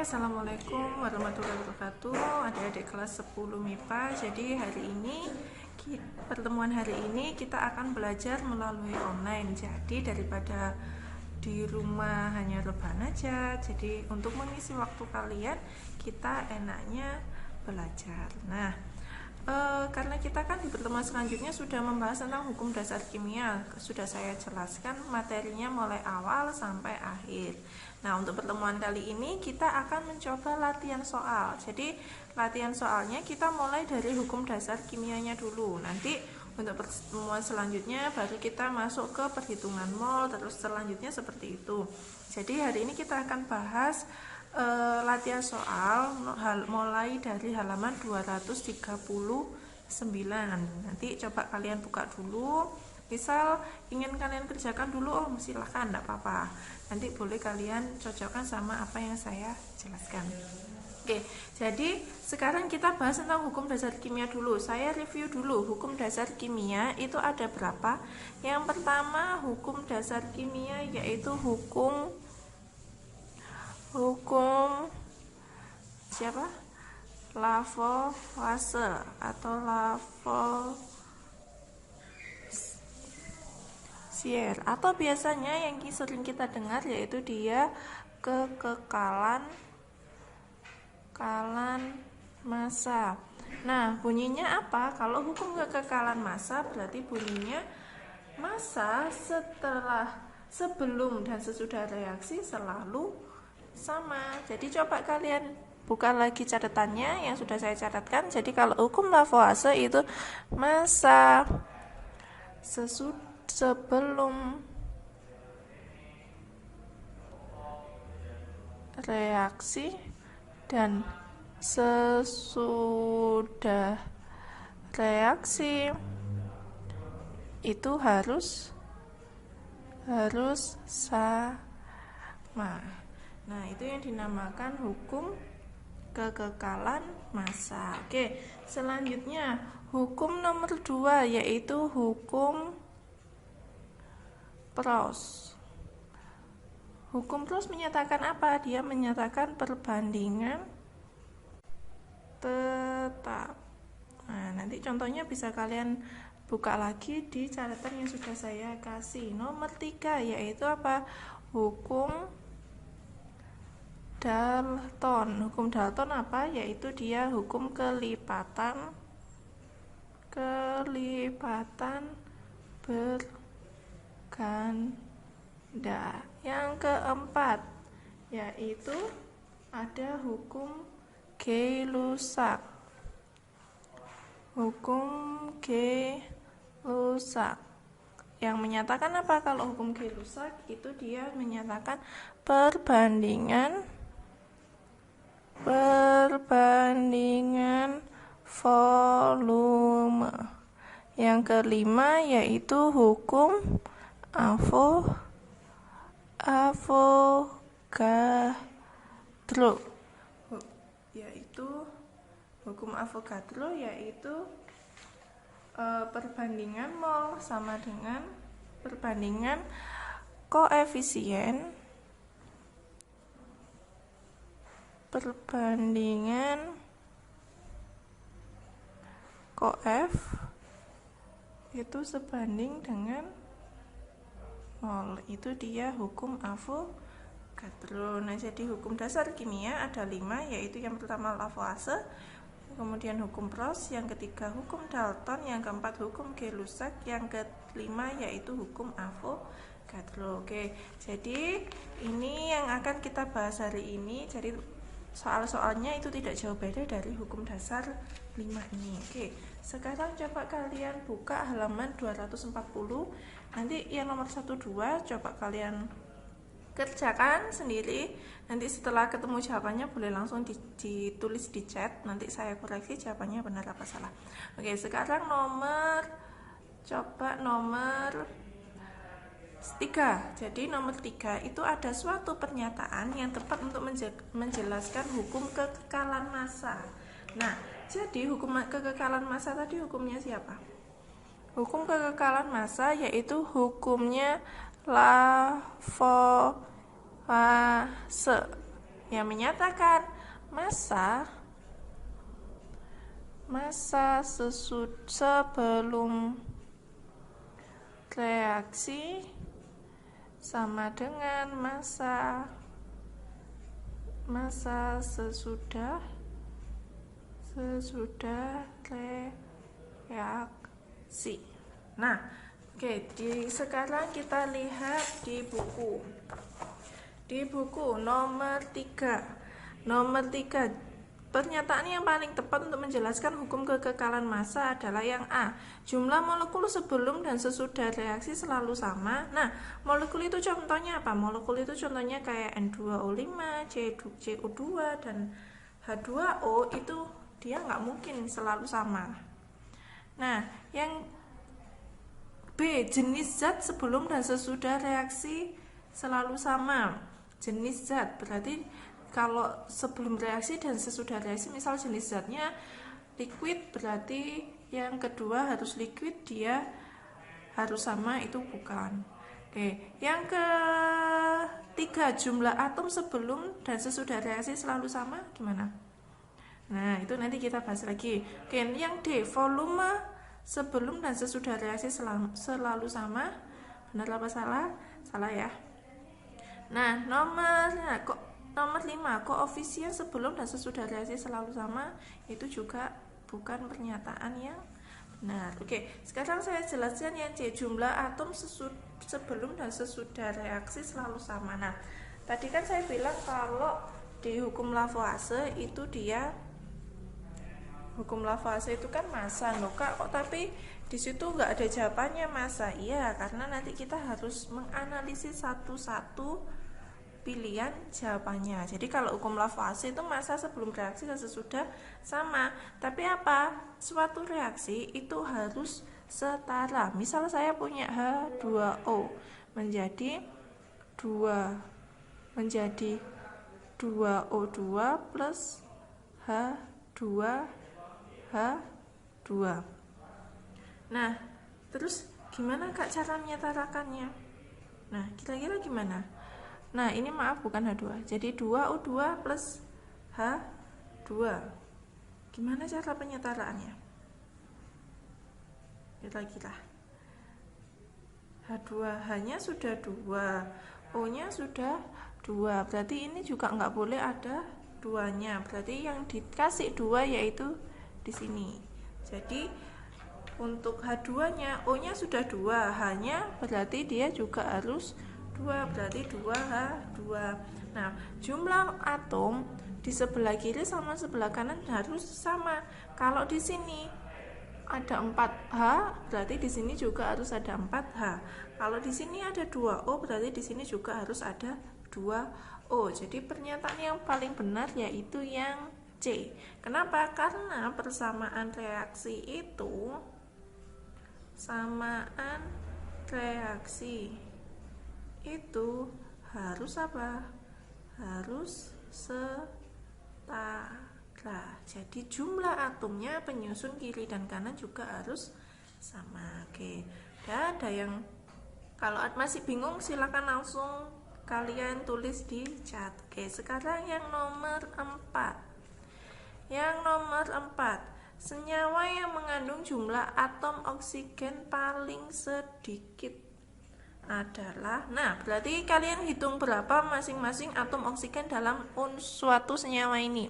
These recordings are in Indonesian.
Assalamualaikum warahmatullahi wabarakatuh. Adik-adik kelas 10 MIPA. Jadi pertemuan hari ini kita akan belajar melalui online. Jadi daripada di rumah hanya rebahan aja, jadi untuk mengisi waktu kalian kita enaknya belajar. Karena kita kan di pertemuan selanjutnya sudah membahas tentang hukum dasar kimia, sudah saya jelaskan materinya mulai awal sampai akhir. Nah, untuk pertemuan kali ini kita akan mencoba latihan soal. Jadi latihan soalnya kita mulai dari hukum dasar kimianya dulu. Nanti untuk pertemuan selanjutnya baru kita masuk ke perhitungan mol, terus selanjutnya seperti itu. Jadi hari ini kita akan bahas latihan soal mulai dari halaman 239. Nanti coba kalian buka dulu. Misal ingin kalian kerjakan dulu, silahkan, enggak apa-apa. Nanti boleh kalian cocokkan sama apa yang saya jelaskan. Oke, jadi sekarang kita bahas tentang hukum dasar kimia dulu. Saya review dulu hukum dasar kimia itu ada berapa. Yang pertama hukum dasar kimia yaitu hukum siapa? Lavoisier atau Lavoisier, atau biasanya yang sering kita dengar yaitu dia kekekalan massa. Nah, bunyinya apa? Kalau hukum kekekalan massa berarti bunyinya massa sebelum dan sesudah reaksi selalu sama. Jadi coba kalian buka lagi catatannya yang sudah saya catatkan. Jadi kalau hukum Lavoisier itu massa sebelum reaksi dan sesudah reaksi itu harus sama. Nah, itu yang dinamakan hukum kekekalan massa. Oke, selanjutnya hukum nomor 2 yaitu hukum Proust. Hukum Proust menyatakan apa? Dia menyatakan perbandingan tetap. Nah, nanti contohnya bisa kalian buka lagi di catatan yang sudah saya kasih. Nomor 3 yaitu apa? Hukum Dalton. Hukum Dalton apa? Yaitu dia hukum kelipatan berganda. Yang keempat yaitu ada hukum Gay-Lussac. Hukum Gay-Lussac yang menyatakan apa? Kalau hukum Gay-Lussac itu dia menyatakan perbandingan volume. Yang kelima yaitu hukum Avogadro. Hukum Avogadro yaitu perbandingan mol sama dengan perbandingan koefisien koef itu sebanding dengan mol. Itu dia hukum Avogadro. Nah, jadi hukum dasar kimia ada 5, yaitu yang pertama Lavoisier, kemudian hukum Proust, yang ketiga hukum Dalton, yang keempat hukum Gay-Lussac, yang kelima yaitu hukum Avogadro. Oke, jadi ini yang akan kita bahas hari ini. Jadi soal-soalnya itu tidak jauh beda dari hukum dasar 5 ini. Oke, sekarang coba kalian buka halaman 240. Nanti yang nomor 1, 2 coba kalian kerjakan sendiri. Nanti setelah ketemu jawabannya boleh langsung ditulis di chat. Nanti saya koreksi jawabannya benar apa salah. Oke, sekarang nomor 3. Jadi nomor 3 itu ada suatu pernyataan yang tepat untuk menjelaskan hukum kekekalan massa. Nah, jadi hukum kekekalan massa tadi hukumnya siapa? Hukum kekekalan massa yaitu hukumnya Lavoisier. yang menyatakan massa sebelum reaksi sama dengan massa sesudah reaksi. Nah, sekarang kita lihat di buku. Di buku nomor 3. Pernyataan yang paling tepat untuk menjelaskan hukum kekekalan massa adalah yang A. Jumlah molekul sebelum dan sesudah reaksi selalu sama. Nah, molekul itu contohnya apa? Molekul itu contohnya kayak N2O5, CO2, dan H2O, itu dia nggak mungkin selalu sama. Nah, yang B, jenis zat sebelum dan sesudah reaksi selalu sama. Jenis zat berarti kalau sebelum reaksi dan sesudah reaksi, misal jenis zatnya liquid, berarti yang kedua harus liquid, dia harus sama, itu bukan. Yang ketiga, jumlah atom sebelum dan sesudah reaksi selalu sama, gimana? Nah, itu nanti kita bahas lagi. Yang D, volume sebelum dan sesudah reaksi selalu sama. Benar apa salah? Salah ya. Nah, nomor 5, koefisien sebelum dan sesudah reaksi selalu sama, itu juga bukan pernyataan yang benar. Sekarang saya jelaskan yang C, jumlah atom sebelum dan sesudah reaksi selalu sama. Nah, tadi kan saya bilang kalau di hukum Lavoisier itu hukum Lavoisier itu kan massa, kok tapi di situ nggak ada jawabannya massa. Iya, karena nanti kita harus menganalisis satu-satu pilihan jawabannya. Jadi kalau hukum Lavoisier itu massa sebelum reaksi dan sesudah sama. Tapi apa? Suatu reaksi itu harus setara. Misal saya punya H2O menjadi 2O2 plus H2. Nah, terus gimana Kak cara menyetarakannya? Nah, kira-kira gimana? Nah, ini maaf bukan H2. Jadi 2O2 plus H2. Gimana cara penyetaraannya? Kira-kira. H2-nya sudah 2, O-nya sudah 2. Berarti ini juga nggak boleh ada 2-nya. Berarti yang dikasih 2 yaitu di sini. Jadi untuk H2-nya, O-nya sudah 2, H-nya berarti dia juga harus 2, berarti 2H2. Nah, jumlah atom di sebelah kiri sama sebelah kanan harus sama. Kalau di sini ada 4H, berarti di sini juga harus ada 4H. Kalau di sini ada 2O, berarti di sini juga harus ada 2O. Jadi pernyataan yang paling benar yaitu yang C. Kenapa? Karena persamaan reaksi itu harus apa? Harus setara. Jadi jumlah atomnya penyusun kiri dan kanan juga harus sama. Dan ada yang kalau masih bingung silakan langsung kalian tulis di chat. Sekarang yang nomor 4. Senyawa yang mengandung jumlah atom oksigen paling sedikit adalah, nah berarti kalian hitung berapa masing-masing atom oksigen dalam suatu senyawa ini.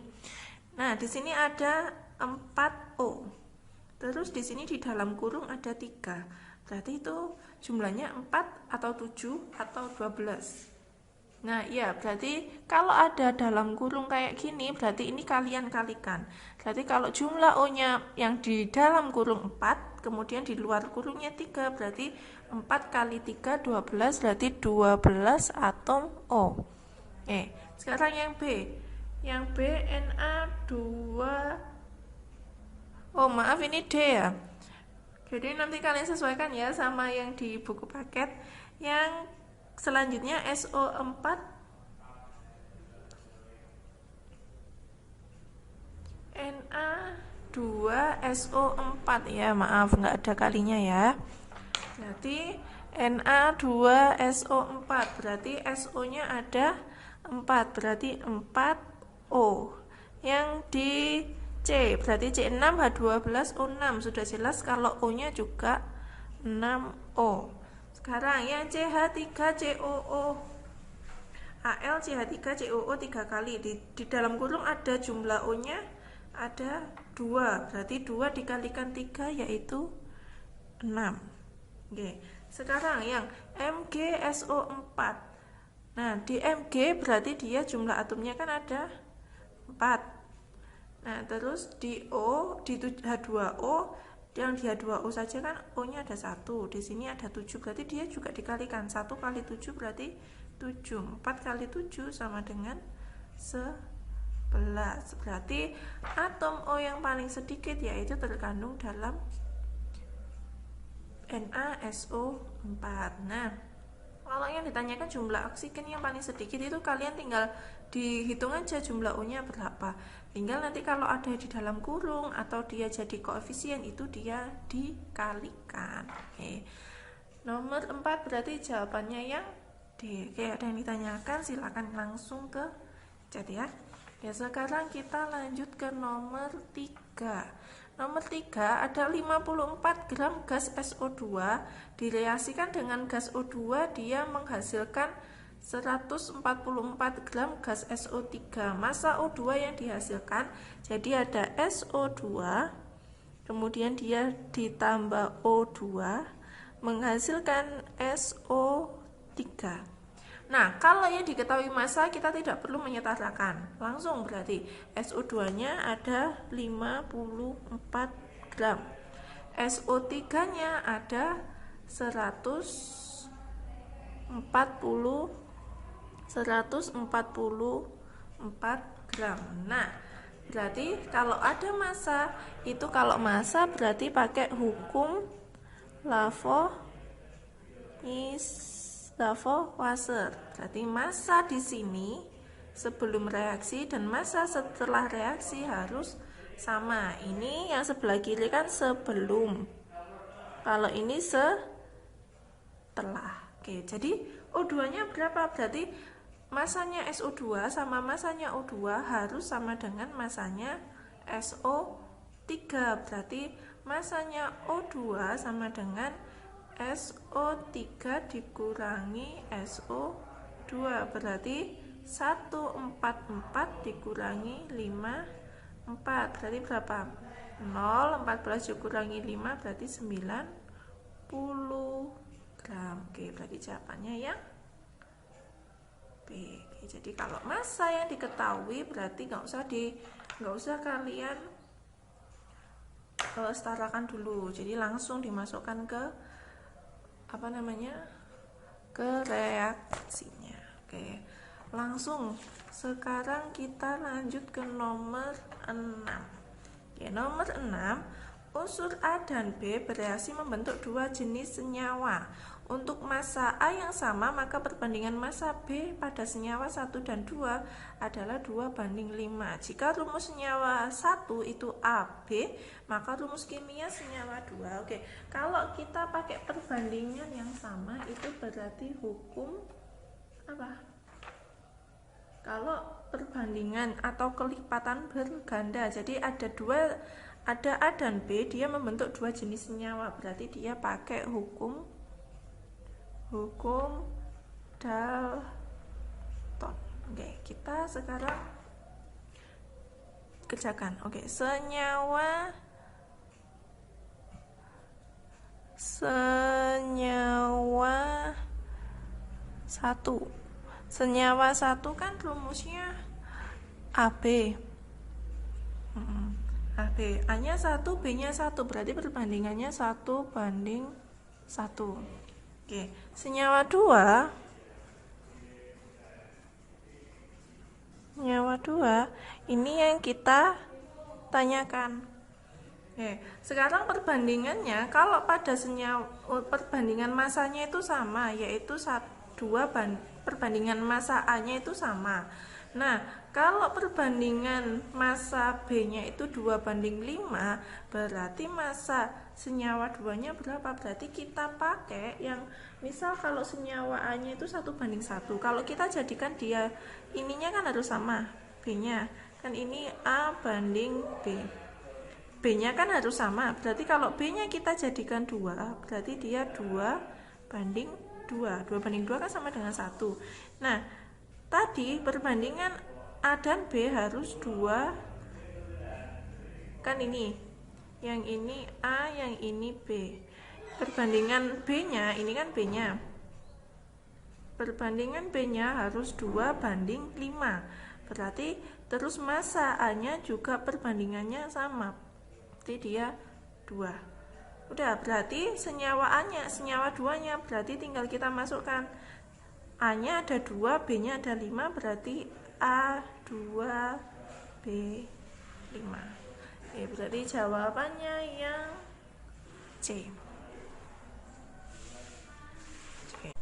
Nah, di sini ada 4O. Terus di sini di dalam kurung ada 3. Berarti itu jumlahnya 4 atau 7 atau 12. Nah, iya, berarti kalau ada dalam kurung kayak gini, berarti ini kalian kalikan. Berarti kalau jumlah O-nya yang di dalam kurung 4, kemudian di luar kurungnya 3, berarti 4 kali 3, 12, berarti 12 atom O. Sekarang yang B. Yang B, Na2. Oh, maaf, ini D ya. Jadi nanti kalian sesuaikan ya sama yang di buku paket. Yang selanjutnya SO4 Na2SO4 ya, maaf nggak ada kalinya ya. Berarti Na2SO4 berarti SO-nya ada 4 berarti 4O. Yang di C berarti C6 H12 O6. Sudah jelas kalau O-nya juga 6O. Sekarang yang CH3COO. Al CH3COO 3 kali. Di dalam kurung ada jumlah O-nya ada 2. Berarti 2 dikalikan 3 yaitu 6. Oke. Sekarang yang MgSO4. Nah, di Mg berarti dia jumlah atomnya kan ada 4. Nah, terus di O, di H2O, yang di H2O saja kan O-nya ada 1. Di sini ada 7, berarti dia juga dikalikan. 1 kali 7 berarti 7. 4 kali 7 sama dengan 11. Berarti atom O yang paling sedikit yaitu terkandung dalam NaSO4. Nah, kalau yang ditanyakan jumlah oksigen yang paling sedikit itu kalian tinggal dihitung aja jumlah O-nya berapa. Tinggal nanti kalau ada di dalam kurung atau dia jadi koefisien itu dia dikalikan. Oke. Nomor 4 berarti jawabannya yang D. Oke, ada yang ditanyakan silakan langsung ke chat ya. Ya, sekarang kita lanjut ke nomor 3. Nomor 3 ada 54 gram gas SO2 direaksikan dengan gas O2, dia menghasilkan 144 gram gas SO3. Massa O2 yang dihasilkan jadi ada SO2 kemudian dia ditambah O2 menghasilkan SO3. Nah, kalau yang diketahui massa kita tidak perlu menyetarakan, langsung berarti SO2-nya ada 54 gram, SO3-nya ada 144 gram. Nah, berarti kalau ada massa itu, kalau massa berarti pakai hukum Lavoisier. Berarti massa di sini sebelum reaksi dan massa setelah reaksi harus sama. Ini yang sebelah kiri kan sebelum, kalau ini setelah. Oke, jadi O2-nya berapa? Berarti masanya SO2 sama masanya O2 harus sama dengan masanya SO3. Berarti masanya O2 sama dengan SO3 dikurangi SO2, berarti 144 dikurangi 54 berarti berapa? 0. 14 dikurangi 5 berarti 90 gram. Oke, berarti jawabannya yang B. Oke, jadi kalau massa yang diketahui berarti nggak usah kalian setarakan dulu, jadi langsung dimasukkan ke ke reaksinya. Oke, langsung sekarang kita lanjut ke nomor 6. Oke, nomor 6, unsur A dan B bereaksi membentuk dua jenis senyawa. Untuk massa A yang sama, maka perbandingan massa B pada senyawa 1 dan 2 adalah 2:5. Jika rumus senyawa 1 itu AB, maka rumus kimia senyawa 2. Oke, kalau kita pakai perbandingan yang sama itu berarti hukum apa? Kalau perbandingan atau kelipatan berganda, jadi ada A dan B, dia membentuk dua jenis senyawa, berarti dia pakai hukum Dalton. Oke, kita sekarang kerjakan. Oke, senyawa 1. Senyawa 1 kan rumusnya AB. AB, A-nya 1, B-nya 1, berarti perbandingannya 1:1. Oke, senyawa 2 ini yang kita tanyakan. Oke, sekarang perbandingannya, kalau pada senyawa perbandingan massanya itu sama, yaitu perbandingan massa A-nya itu sama. Nah, kalau perbandingan massa B-nya itu 2:5, berarti massa senyawa 2-nya berapa? Berarti kita pakai yang misal kalau senyawa A-nya itu 1:1. Kalau kita jadikan dia ininya kan harus sama B-nya. Kan ini A banding B. B-nya kan harus sama. Berarti kalau B-nya kita jadikan 2, berarti dia 2:2. 2:2 kan sama dengan 1. Nah, tadi perbandingan A dan B harus 2, kan ini yang ini A, yang ini B. Perbandingan B-nya, ini kan B-nya, perbandingan B-nya harus 2:5. Berarti terus massa A-nya juga perbandingannya sama, berarti dia 2. Udah, berarti senyawa A-nya, senyawa 2-nya, berarti tinggal kita masukkan A-nya ada 2, B-nya ada 5, berarti A2, B5. Oke, berarti jawabannya yang C. Oke.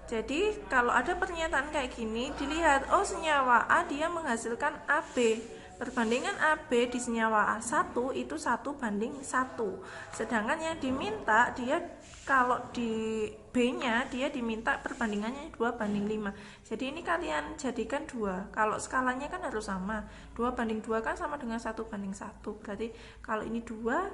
Jadi kalau ada pernyataan kayak gini, dilihat, oh senyawa A dia menghasilkan AB. Perbandingan AB di senyawa A1 itu 1:1. Sedangkan yang diminta dia kalau di B-nya dia diminta perbandingannya 2:5. Jadi ini kalian jadikan 2. Kalau skalanya kan harus sama. 2:2 kan sama dengan 1:1. Berarti kalau ini 2,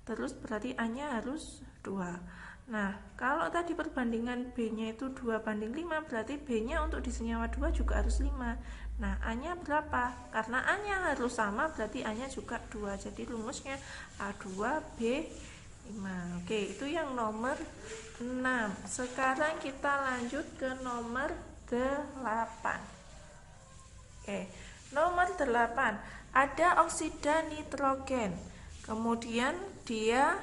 terus berarti A-nya harus 2. Nah, kalau tadi perbandingan B-nya itu 2:5, berarti B-nya untuk di senyawa 2 juga harus 5. Nah, A-nya berapa? Karena A-nya harus sama, berarti A-nya juga 2. Jadi rumusnya A2, B5. Oke, itu yang nomor 6. Sekarang kita lanjut ke nomor 8. Oke, nomor 8. Ada oksida nitrogen. Kemudian dia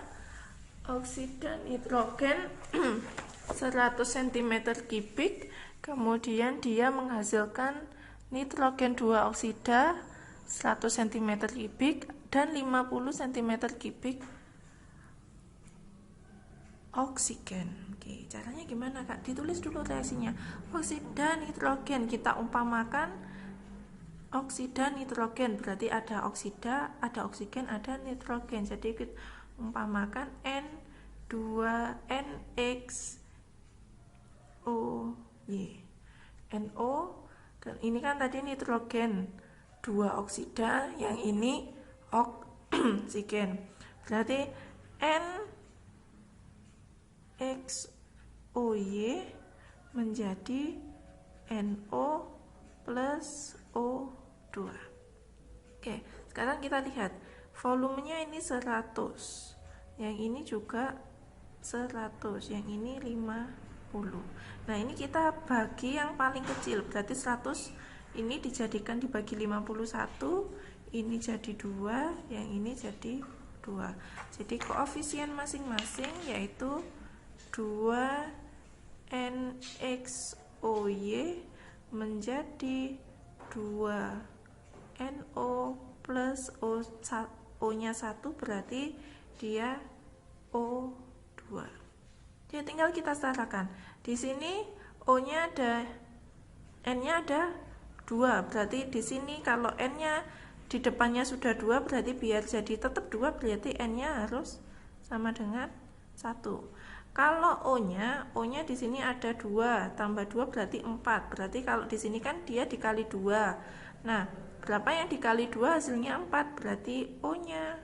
oksida nitrogen 100 cm3, kemudian dia menghasilkan nitrogen 2 oksida 100 cm3 dan 50 cm3 oksigen. Oke, caranya gimana Kak? Ditulis dulu reaksinya. Oksida nitrogen kita umpamakan oksida nitrogen, berarti ada oksida, ada oksigen, ada nitrogen. Jadi kita umpamakan N2NXOY. NO, dan ini kan tadi nitrogen 2 oksida, yang ini oksigen. Berarti NXOY menjadi NO plus O2. Oke, sekarang kita lihat volumenya ini 100, yang ini juga 100, yang ini 50. Nah, ini kita bagi yang paling kecil, berarti 100 ini dijadikan dibagi 51, ini jadi 2, yang ini jadi 2. Jadi koefisien masing-masing yaitu 2NXOY menjadi 2NO plus O-nya 1, berarti dia O2. Jadi tinggal kita setarakan. Di sini O-nya ada, N-nya ada 2, berarti di sini kalau N-nya di depannya sudah 2, berarti biar jadi tetap 2, berarti N-nya harus sama dengan 1. Kalau O-nya di sini ada 2 tambah 2 berarti 4. Berarti kalau di sini kan dia dikali 2. Nah, berapa yang dikali 2 hasilnya 4, berarti O-nya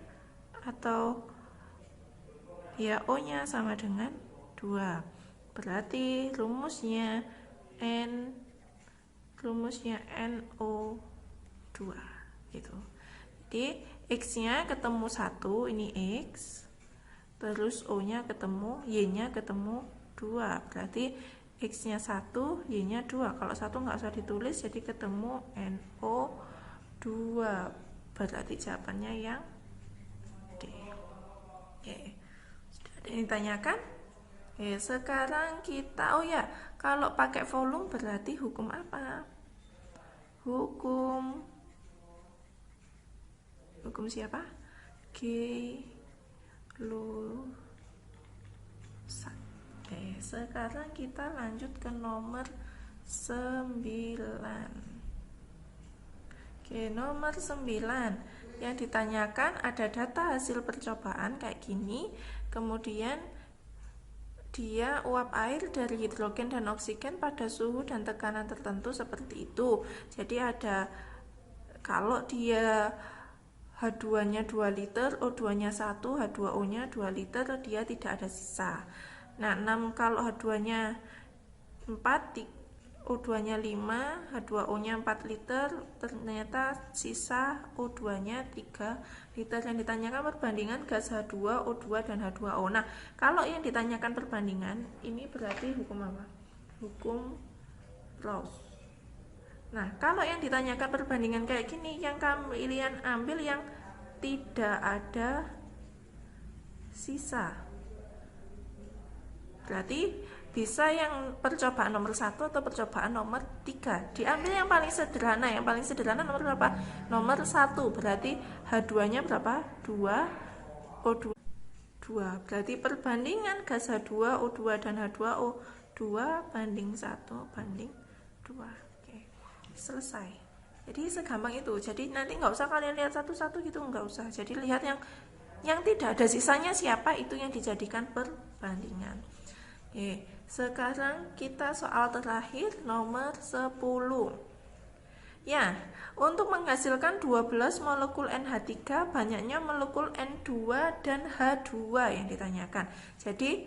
atau ya O-nya sama dengan 2. Berarti rumusnya NO2 gitu. Jadi X-nya ketemu 1, ini X. Terus O-nya ketemu, Y-nya ketemu 2. Berarti X-nya 1, Y-nya 2. Kalau 1 nggak usah ditulis, jadi ketemu NO2. Berarti jawabannya yang D. Oke. Sudah ada yang ditanyakan? Oke, sekarang kita, oh ya, kalau pakai volume berarti hukum apa? Hukum siapa? Gelusan. Oke, sekarang kita lanjut ke nomor 9. Oke, nomor 9. Yang ditanyakan ada data hasil percobaan kayak gini. Kemudian dia uap air dari hidrogen dan oksigen pada suhu dan tekanan tertentu seperti itu. Jadi ada, kalau dia H2-nya 2 liter, O2-nya 1, H2O-nya 2 liter, dia tidak ada sisa. Nah, 6 kalau H2-nya 4, O2-nya 5, H2O-nya 4 liter, ternyata sisa O2-nya 3 liter. Yang ditanyakan perbandingan gas H2, O2, dan H2O. Nah, kalau yang ditanyakan perbandingan, ini berarti hukum apa? Hukum Raus. Nah, kalau yang ditanyakan perbandingan kayak gini, yang kalian ambil yang tidak ada sisa. Berarti bisa yang percobaan nomor 1 atau percobaan nomor 3. Diambil yang paling sederhana. Yang paling sederhana nomor berapa? Nomor 1. Berarti H2-nya berapa? 2, O2 2. Berarti perbandingan gas H2, O2, dan H2O 2 banding 1 banding 2. Oke, selesai. Jadi segampang itu. Jadi nanti nggak usah kalian lihat satu-satu gitu, nggak usah. Jadi lihat yang tidak ada sisanya siapa, itu yang dijadikan perbandingan. Oke, sekarang kita soal terakhir nomor 10. Ya, untuk menghasilkan 12 molekul NH3, banyaknya molekul N2 dan H2 yang ditanyakan. Jadi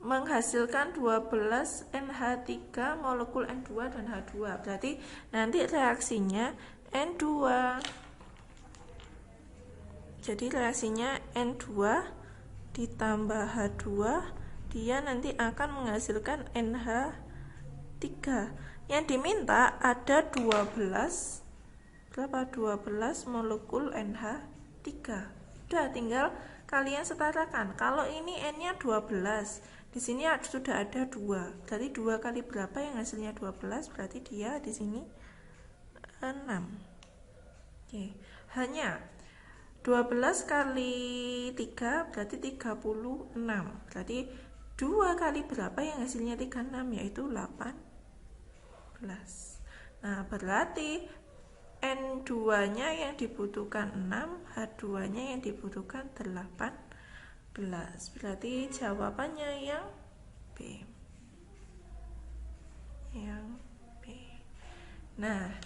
menghasilkan 12 NH3, molekul N2 dan H2. Berarti nanti reaksinya N2. Jadi reaksinya N2 ditambah H2, dia nanti akan menghasilkan NH3. Yang diminta ada 12 molekul NH3. Udah, tinggal kalian setarakan. Kalau ini N-nya 12, di sini sudah ada 2. Berarti 2 kali berapa yang hasilnya 12? Berarti dia di sini 6. Oke, hanya 12 kali 3 berarti 36. Berarti 2 kali berapa yang hasilnya 36, yaitu 18. Nah, berarti N2-nya yang dibutuhkan 6, H2-nya yang dibutuhkan 18. Berarti jawabannya yang B. Yang B. Nah,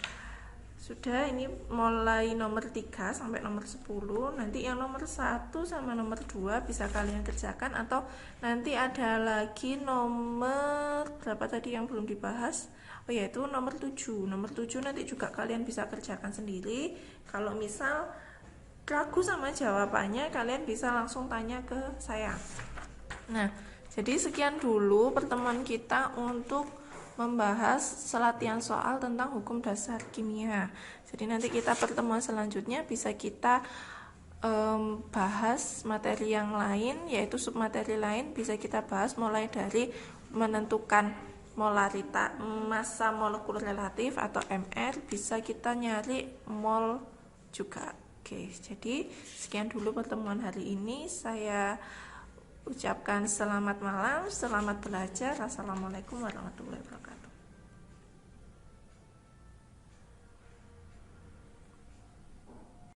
sudah, ini mulai nomor 3 sampai nomor 10. Nanti yang nomor 1 sama nomor 2 bisa kalian kerjakan, atau nanti ada lagi nomor berapa tadi yang belum dibahas? Oh, yaitu nomor 7. Nomor 7 nanti juga kalian bisa kerjakan sendiri. Kalau misal ragu sama jawabannya, kalian bisa langsung tanya ke saya. Nah, jadi sekian dulu pertemuan kita untuk membahas selatihan soal tentang hukum dasar kimia. Jadi nanti kita pertemuan selanjutnya bisa kita bahas materi yang lain, yaitu submateri lain. Bisa kita bahas mulai dari menentukan molaritas, massa molekul relatif atau MR. Bisa kita nyari mol juga. Oke, jadi sekian dulu pertemuan hari ini. Saya ucapkan selamat malam, selamat belajar. Assalamualaikum warahmatullahi wabarakatuh.